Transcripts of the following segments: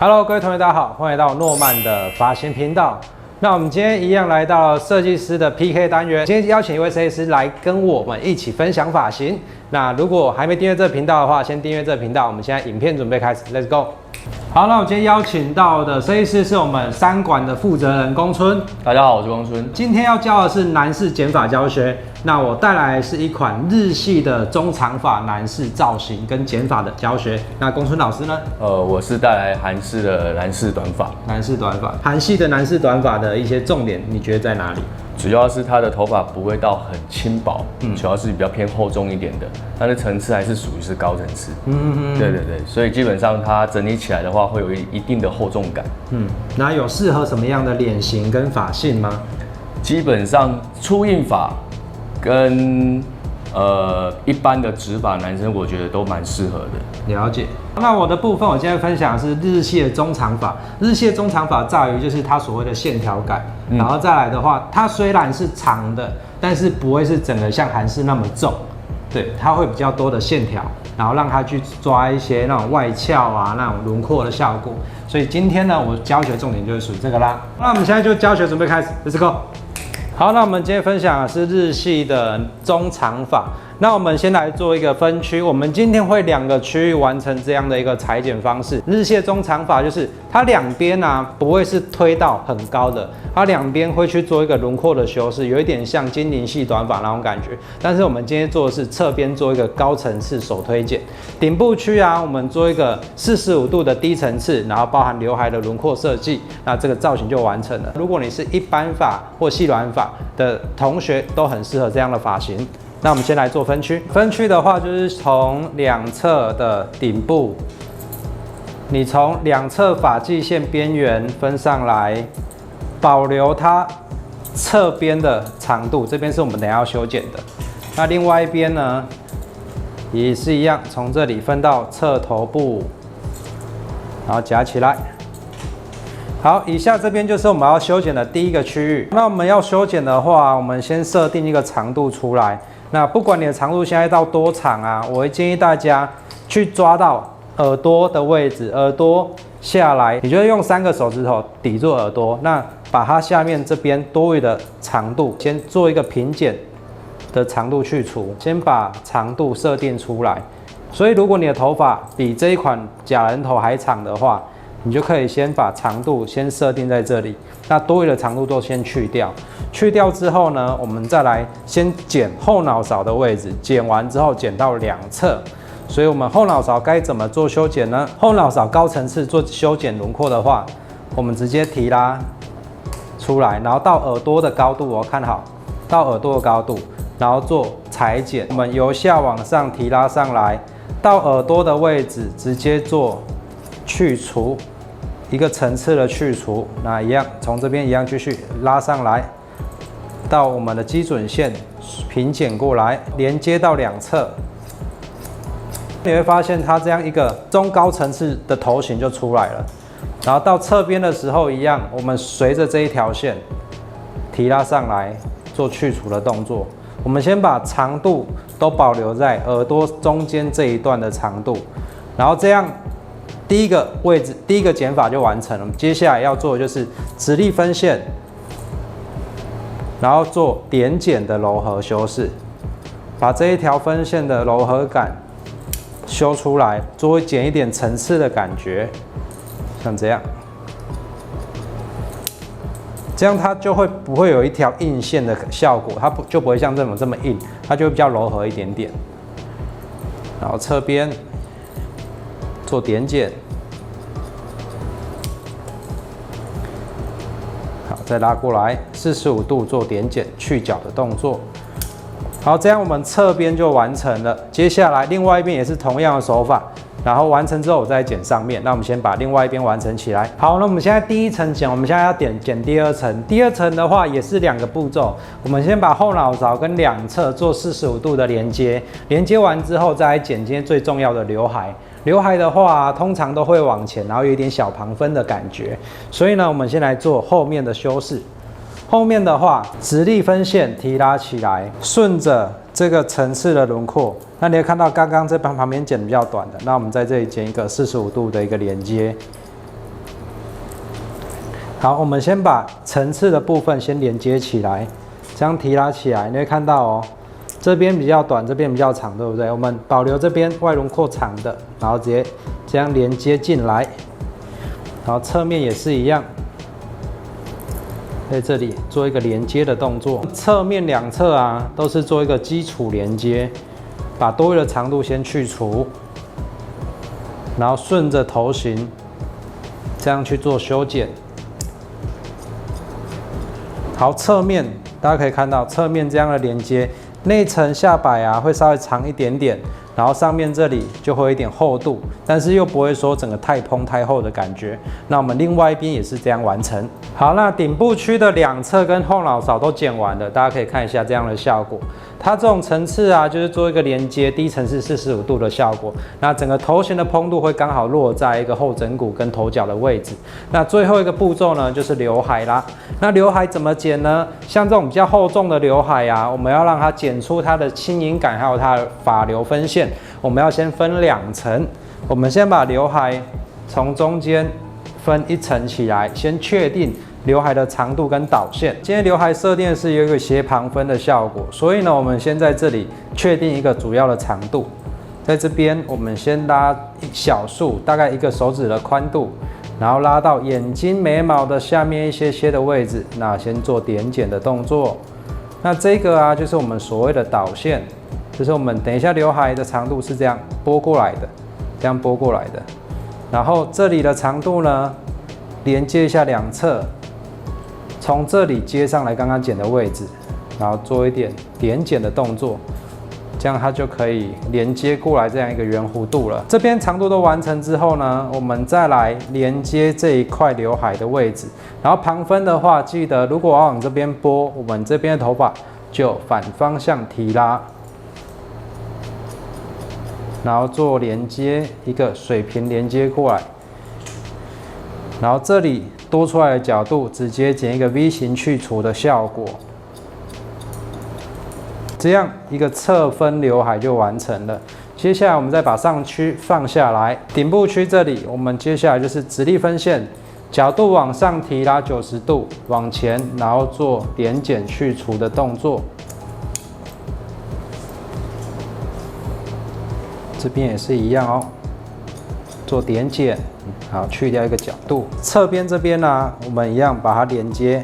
Hello， 各位同学，大家好，欢迎来到诺曼的发型频道。那我们今天一样来到设计师的 PK 单元，今天邀请一位设计师来跟我们一起分享发型。那如果还没订阅这个频道的话，先订阅这个频道。我们现在影片准备开始 ，Let's go。好，那我今天邀请到的设计师是我们三馆的负责人龚春。大家好，我是龚春。今天要教的是男士剪发教学。那我带来的是一款日系的中长发男士造型跟剪发的教学。那龚春老师呢？我是带来韩式的男士短发。男士短发，韩系的男士短发的一些重点，你觉得在哪里？主要是他的头发不会到很轻薄，主要是比较偏厚重一点的，但是层次还是属于是高层次。对，所以基本上它整理起来的话，会有一定的厚重感。那有适合什么样的脸型跟发性吗？基本上粗硬发跟一般的直发男生，我觉得都蛮适合的。了解。那我的部分，我今天分享的是日系的中长发。日系的中长发在于就是它所谓的线条感，然后再来的话，它虽然是长的，但是不会是整个像韩式那么重，对，它会比较多的线条，然后让它去抓一些那种外翘啊、那种轮廓的效果。所以今天呢，我教学重点就是属于这个啦。那我们现在就教学准备开始 ，Let's go。好，那我们今天分享的是日系的中长发。那我们先来做一个分区，我们今天会2个区域完成这样的一个裁剪方式。日系的中长发就是它两边啊不会是推到很高的，它两边会去做一个轮廓的修饰，有一点像精灵系短发那种感觉。但是我们今天做的是侧边做一个高层次手推剪，顶部区啊我们做一个45度的低层次，然后包含刘海的轮廓设计，那这个造型就完成了。如果你是一般发或细软发的同学，都很适合这样的发型。那我们先来做分区。分区的话，就是从两侧的顶部，你从两侧发际线边缘分上来，保留它侧边的长度。这边是我们等一下要修剪的。那另外一边呢，也是一样，从这里分到侧头部，然后夹起来。好，以下这边就是我们要修剪的第一个区域。那我们要修剪的话，我们先设定一个长度出来。那不管你的长度现在到多长啊，我会建议大家去抓到耳朵的位置，耳朵下来，你就用3个手指头抵住耳朵，那把它下面这边多余的长度先做一个平剪的长度去除，先把长度设定出来。所以如果你的头发比这一款假人头还长的话，你就可以先把长度先设定在这里，那多余的长度都先去掉。去掉之后呢，我们再来先剪后脑勺的位置，剪完之后剪到两侧。所以我们后脑勺该怎么做修剪呢？后脑勺高层次做修剪轮廓的话，我们直接提拉出来，然后到耳朵的高度哦，看好，到耳朵的高度，然后做裁剪。我们由下往上提拉上来，到耳朵的位置直接做去除，一个层次的去除。那一样从这边一样继续拉上来，到我们的基准线平剪过来，连接到两侧。你会发现它这样一个中高层次的头型就出来了。然后到侧边的时候一样，我们随着这一条线提拉上来做去除的动作。我们先把长度都保留在耳朵中间这一段的长度，然后这样第一个位置第一个剪法就完成了。接下来要做的就是直立分线，然后做点剪的柔和修饰，把这一条分线的柔和感修出来，做减一点层次的感觉，像这样，这样它就不会有一条硬线的效果，它就不会像这种这么硬，它就会比较柔和一点点。然后侧边做点剪，好，再拉过来45度做点剪去角的动作。好，这样我们侧边就完成了。接下来另外一边也是同样的手法，然后完成之后我再剪上面。那我们先把另外一边完成起来。好，那我们现在第一层剪，我们现在要剪第二层。第二层的话也是2个步骤，我们先把后脑勺跟两侧做45度的连接，连接完之后再来剪今天最重要的刘海。刘海的话，通常都会往前，然后有一点小旁分的感觉。所以呢，我们先来做后面的修饰。后面的话，直立分线提拉起来，顺着这个层次的轮廓。那你会看到刚刚这旁边剪比较短的，那我们在这里剪一个45度的一个连接，好，我们先把层次的部分先连接起来，这样提拉起来，你会看到哦，这边比较短，这边比较长，对不对？我们保留这边外轮廓长的，然后直接这样连接进来，然后侧面也是一样，在这里做一个连接的动作。侧面两侧啊，都是做一个基础连接，把多余的长度先去除，然后顺着头型这样去做修剪。好，侧面大家可以看到，侧面这样的连接，内层下摆啊会稍微长一点点，然后上面这里就会有一点厚度，但是又不会说整个太蓬太厚的感觉。那我们另外一边也是这样完成。好，那顶部区的两侧跟后脑勺都剪完了，大家可以看一下这样的效果。它这种层次啊，就是做一个连接，低层是45度的效果。那整个头型的蓬度会刚好落在一个后枕骨跟头角的位置。那最后一个步骤呢，就是刘海啦。那刘海怎么剪呢？像这种比较厚重的刘海啊，我们要让它剪出它的轻盈感，还有它的发流分线。我们要先分两层，我们先把刘海从中间分一层起来，先确定刘海的长度跟导线。今天刘海设定是有一个斜旁分的效果，所以呢，我们先在这里确定一个主要的长度。在这边，我们先拉小数，大概1个手指的宽度，然后拉到眼睛、眉毛的下面一些的位置，那先做点剪的动作。那这个啊，就是我们所谓的导线，就是我们等一下刘海的长度是这样拨过来的，这样拨过来的。然后这里的长度呢，连接一下两侧。从这里接上来刚刚剪的位置，然后做一点点剪的动作，这样它就可以连接过来这样一个圆弧度了。这边长度都完成之后呢，我们再来连接这一块刘海的位置。然后旁分的话，记得如果要往这边拨，我们这边的头发就反方向提拉，然后做连接，一个水平连接过来，然后这里多出来的角度直接剪一个 V 型去除的效果，这样一个侧分刘海就完成了。接下来我们再把上区放下来，顶部区这里我们接下来就是直立分线，角度往上提拉90度往前，然后做点剪去除的动作。这边也是一样哦，做点剪。好，去掉一个角度。侧边这边呢，我们一样把它连接。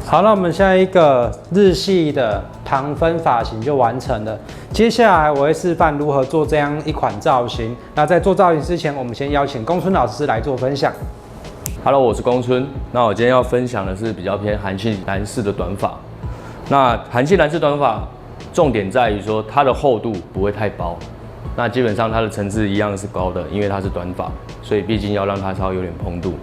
好，那我们现在一个日系的旁分发型就完成了。接下来我会示范如何做这样一款造型。那在做造型之前，我们先邀请公孙老师来做分享。Hello， 我是公孙。那我今天要分享的是比较偏韩系男士的短发。那韩系男士短发重点在于说它的厚度不会太薄。那基本上它的层次一样是高的，因为它是短发，所以毕竟要让它稍微有点蓬度，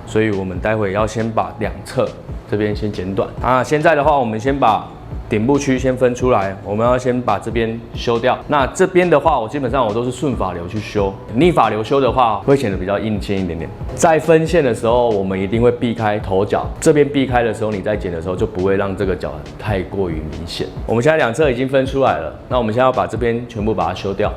所以我们待会要先把两侧这边先剪短。现在的话，我们先把顶部区先分出来，我们要先把这边修掉。那这边的话，我基本上我都是顺发流去修，逆发流修的话会显得比较硬尖一点点。在分线的时候，我们一定会避开头角，这边避开的时候，你在剪的时候就不会让这个角太过于明显。我们现在两侧已经分出来了，那我们现在要把这边全部把它修掉。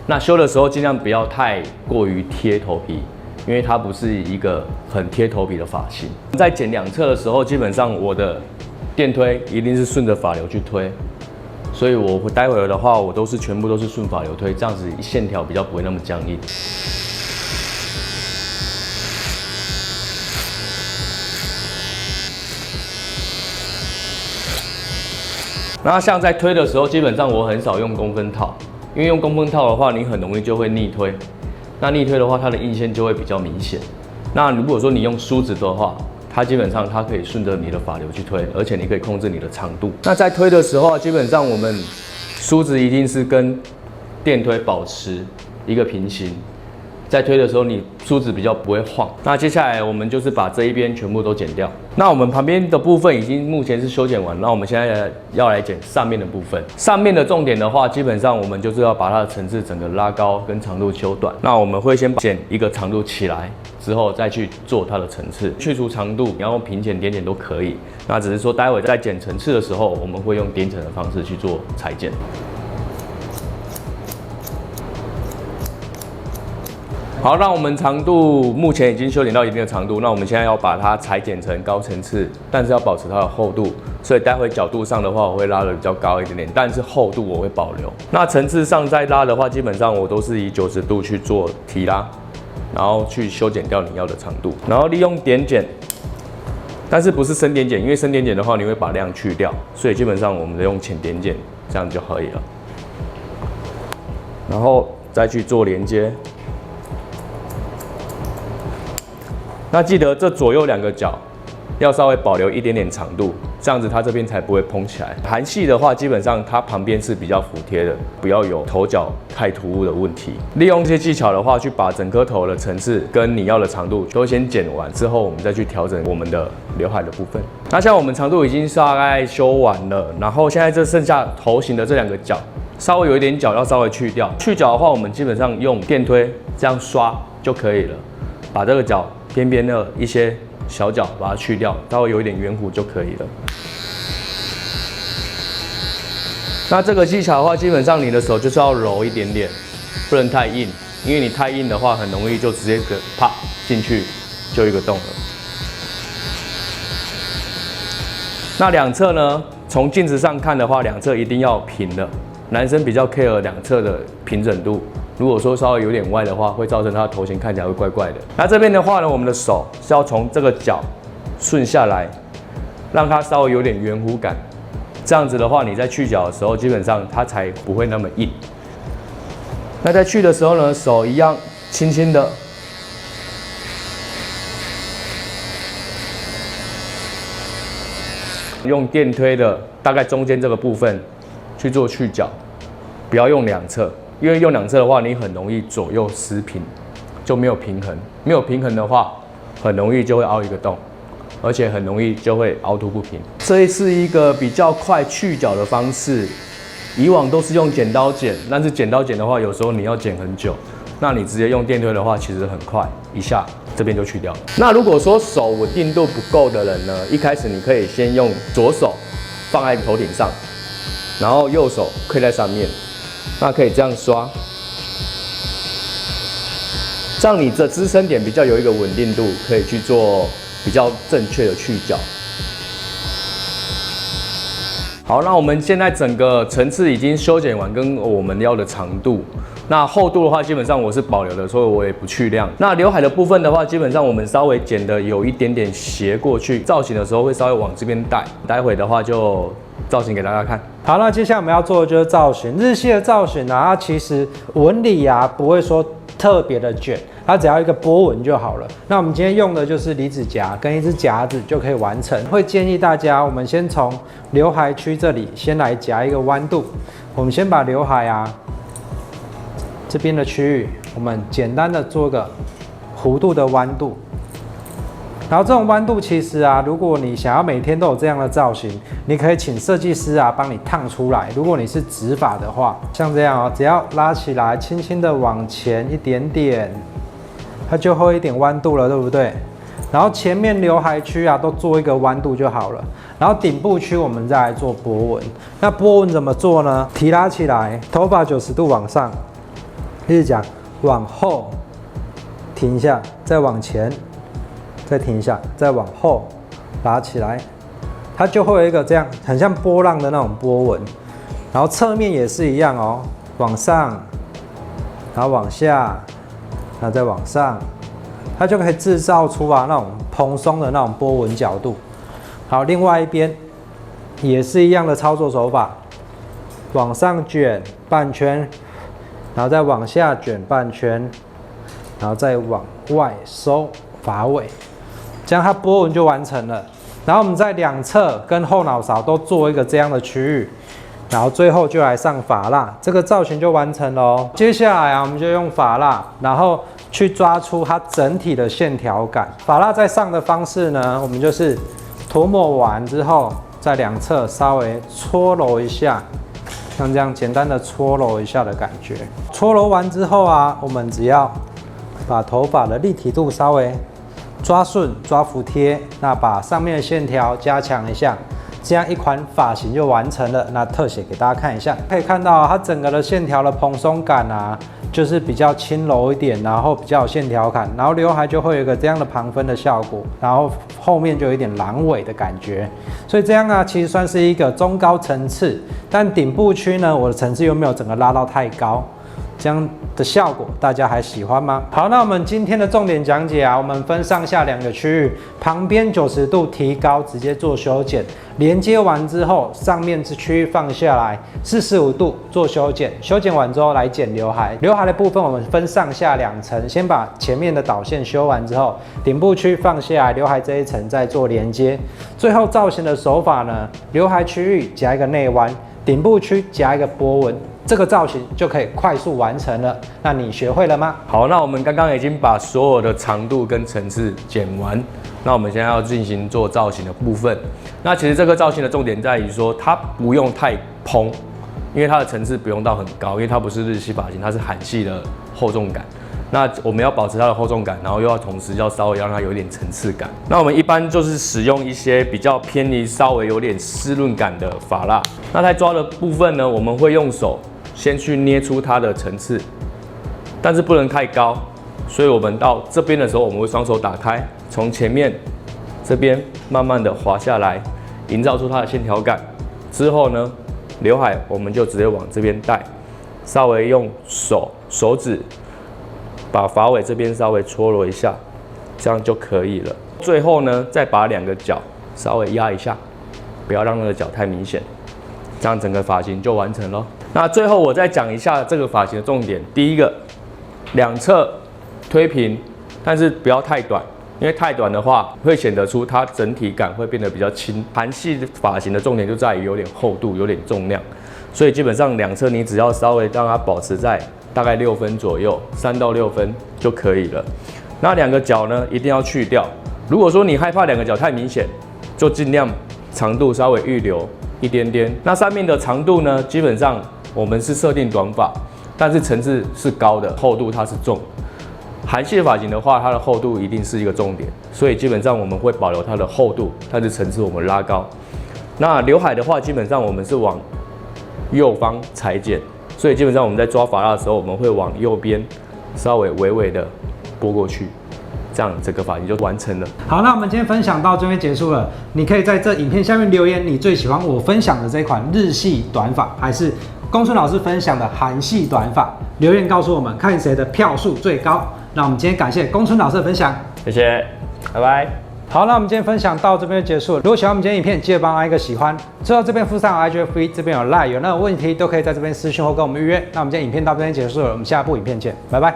那修的时候尽量不要太过于贴头皮，因为它不是一个很贴头皮的发型。在剪两侧的时候，基本上我的电推一定是顺着发流去推，所以我待会儿的话，我都是全部都是顺发流推，这样子线条比较不会那么僵硬。那像在推的时候，基本上我很少用公分套。因为用公分套的话，你很容易就会逆推。那逆推的话，它的硬线就会比较明显。那如果说你用梳子的话，它基本上它可以顺着你的发流去推，而且你可以控制你的长度。那在推的时候，基本上我们梳子一定是跟电推保持一个平行。在推的时候，你梳子比较不会晃。那接下来我们就是把这一边全部都剪掉。那我们旁边的部分已经目前是修剪完，那我们现在要来剪上面的部分。上面的重点的话，基本上我们就是要把它的层次整个拉高跟长度修短。那我们会先剪一个长度起来，之后再去做它的层次，去除长度，你要用平剪、点剪都可以。那只是说待会在剪层次的时候，我们会用点层的方式去做裁剪。好，那我们长度目前已经修剪到一定的长度，那我们现在要把它裁剪成高层次，但是要保持它的厚度，所以待会角度上的话，我会拉得比较高一点点，但是厚度我会保留。那层次上再拉的话，基本上我都是以90度去做提拉，然后去修剪掉你要的长度，然后利用点剪，但是不是深点剪，因为深点剪的话你会把量去掉，所以基本上我们用浅点剪，这样就可以了。然后再去做连接。那记得这左右2个角要稍微保留一点点长度，这样子它这边才不会蓬起来。韩系的话，基本上它旁边是比较服帖的，不要有头角太突兀的问题。利用这些技巧的话，去把整颗头的层次跟你要的长度都先剪完之后，我们再去调整我们的刘海的部分。那像我们长度已经大概修完了，然后现在这剩下头型的这2个角，稍微有一点角要稍微去掉。去角的话，我们基本上用电推这样刷就可以了，把这个角边边的一些小角把它去掉，稍微有一点圆弧就可以了。那这个技巧的话，基本上你的手就是要揉一点点，不能太硬，因为你太硬的话，很容易就直接啪进去就一个洞了。那2侧呢，从镜子上看的话，2侧一定要平的。男生比较 care 2侧的平整度，如果说稍微有点歪的话，会造成它的头型看起来会怪怪的。那这边的话呢，我们的手是要从这个角顺下来，让它稍微有点圆弧感。这样子的话，你在去角的时候，基本上它才不会那么硬。那在去的时候呢，手一样轻轻的，用电推的大概中间这个部分去做去角，不要用2侧。因为用2侧的话，你很容易左右失平，就没有平衡。没有平衡的话，很容易就会凹一个洞，而且很容易就会凹凸不平。这是一个比较快去角的方式。以往都是用剪刀剪，但是剪刀剪的话，有时候你要剪很久。那你直接用电推的话，其实很快，一下这边就去掉了。那如果说手稳定度不够的人呢，一开始你可以先用左手放在头顶上，然后右手跪在上面。那可以这样刷，这样你的支撑点比较有一个稳定度，可以去做比较正确的去角。好，那我们现在整个层次已经修剪完，跟我们要的长度。那厚度的话，基本上我是保留的，所以我也不去量。那刘海的部分的话，基本上我们稍微剪的有一点点斜过去，造型的时候会稍微往这边带。待会的话就造型给大家看。好，那接下来我们要做的就是造型。日系的造型啊，它其实纹理啊不会说特别的卷，它只要一个波纹就好了。那我们今天用的就是离子夹跟一支夹子就可以完成。会建议大家，我们先从刘海区这里先来夹一个弯度。我们先把刘海啊这边的区域，我们简单的做个弧度的弯度。然后这种弯度其实啊，如果你想要每天都有这样的造型，你可以请设计师啊帮你烫出来。如果你是直发的话，像这样哦，只要拉起来，轻轻的往前一点点，它就会有一点弯度了，对不对？然后前面刘海区啊都做一个弯度就好了。然后顶部区我们再来做波纹。那波纹怎么做呢？提拉起来，头发90度往上，一直讲往后停一下，再往前。再停一下，再往后拉起来，它就会有一个这样很像波浪的那种波纹。然后侧面也是一样哦，往上，然后往下，然后再往上，它就可以制造出那种蓬松的那种波纹角度。好，另外一边也是一样的操作手法，往上卷半圈，然后再往下卷半圈，然后再往外收发尾。这样它波纹就完成了。然后我们在2侧跟后脑勺都做一个这样的区域，然后最后就来上发蜡，这个造型就完成了哦。接下来啊，我们就用发蜡，然后去抓出它整体的线条感。发蜡在上的方式呢，我们就是涂抹完之后，在2侧稍微搓揉一下，像这样简单的搓揉一下的感觉。搓揉完之后啊，我们只要把头发的立体度稍微抓顺、抓服帖，那把上面的线条加强一下，这样一款发型就完成了。那特写给大家看一下，可以看到它整个的线条的蓬松感啊，就是比较轻柔一点，然后比较有线条感，然后刘海就会有一个这样的旁分的效果，然后后面就有一点狼尾的感觉。所以这样啊，其实算是一个中高层次，但顶部区呢，我的层次又没有整个拉到太高。这样的效果大家还喜欢吗？好，那我们今天的重点讲解啊，我们分上下2个区域，旁边90度提高，直接做修剪，连接完之后，上面这区域放下来45度做修剪，修剪完之后来剪刘海。刘海的部分我们分上下2层，先把前面的导线修完之后，顶部区放下来，刘海这一层再做连接。最后造型的手法呢，刘海区域夹一个内弯，顶部区夹一个波纹。这个造型就可以快速完成了。那你学会了吗？好，那我们刚刚已经把所有的长度跟层次剪完，那我们现在要进行做造型的部分。那其实这个造型的重点在于说，它不用太蓬，因为它的层次不用到很高，因为它不是日系发型，它是韩系的厚重感。那我们要保持它的厚重感，然后又要同时要稍微让它有一点层次感。那我们一般就是使用一些比较偏离稍微有点湿润感的发蜡。那在抓的部分呢，我们会用手先去捏出它的层次，但是不能太高，所以我们到这边的时候，我们会双手打开，从前面这边慢慢的滑下来，营造出它的线条感。之后呢，刘海我们就直接往这边带，稍微用手指把发尾这边稍微搓揉一下，这样就可以了。最后呢，再把2个角稍微压一下，不要让那个角太明显，这样整个发型就完成了。那最后我再讲一下这个发型的重点。第一个，2侧推平，但是不要太短，因为太短的话会显得出它整体感会变得比较轻。韩系发型的重点就在于有点厚度，有点重量，所以基本上2侧你只要稍微让它保持在大概6分左右，3到6分就可以了。那2个角呢，一定要去掉。如果说你害怕2个角太明显，就尽量长度稍微预留一点点。那上面的长度呢，基本上我们是设定短发，但是层次是高的，厚度它是重。韩系的发型的话，它的厚度一定是一个重点，所以基本上我们会保留它的厚度，但是层次我们拉高。那刘海的话，基本上我们是往右方裁剪，所以基本上我们在抓发蜡的时候，我们会往右边稍微微微的拨过去，这样整个发型就完成了。好，那我们今天分享到这边结束了。你可以在这影片下面留言，你最喜欢我分享的这款日系短发，还是公孙老师分享的韩系短发？留言告诉我们，看谁的票数最高。那我们今天感谢公孙老师的分享，谢谢，拜拜。好，那我们今天分享到这边就结束了。如果喜欢我们今天影片，记得帮我按一个喜欢。最后这边附上 IGFB， 这边有 LINE， 有任何问题都可以在这边私讯或跟我们预约。那我们今天影片到这边结束了，我们下部影片见，拜拜。